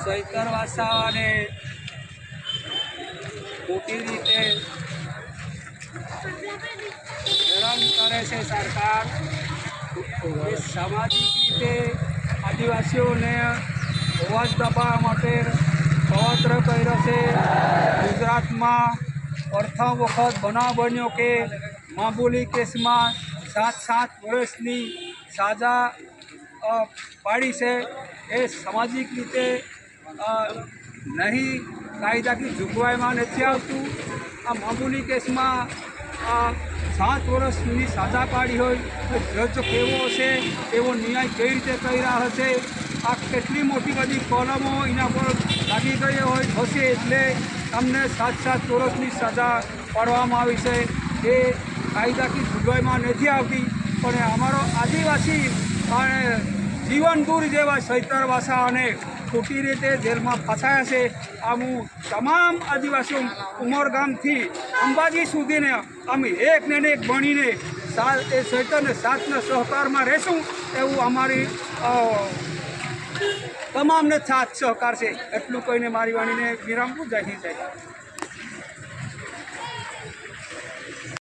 સૈતર વાસાવાને ખોટી રીતે હેરાન કરે છે સરકાર। સામાજિક રીતે આદિવાસીઓને અવાજ દબાવવા માટે કવત્ર કર્યો છે। ગુજરાતમાં પ્રથમ વખત બનાવ બન્યો કે મામૂલી કેસમાં 7 વર્ષની સજા પાડી છે। એ સામાજિક રીતે નહીં, કાયદાકીય જોગવાઈમાં નથી આવતું। આ મામૂલી કેસમાં 7 વર્ષની સજા પાડી હોય તો જજ કેવો હશે, એવો ન્યાય કઈ રીતે કર્યા હશે? આ કેટલી મોટી બધી કોલમો એના પર લાગી ગઈ હોય હશે, એટલે તમને 7 વર્ષની સજા પાડવામાં આવી છે। એ કાયદાકીય જોગવાઈમાં નથી આવતી, પણ અમારો આદિવાસી જીવનદૂર જેવા સૈતર વાસાઓને ખોટી રીતે જેલમાં ફસાયા છે। આમ હું તમામ આદિવાસીઓ ઉમરગામથી અંબાજી સુધીને અમે એક બનીને એ સૈતરને સાથના સહકારમાં રહેશું, એવું અમારી તમામને સાથ સહકાર છે। એટલું કહીને મારી વાણીને વિરામ જાહેર થાય।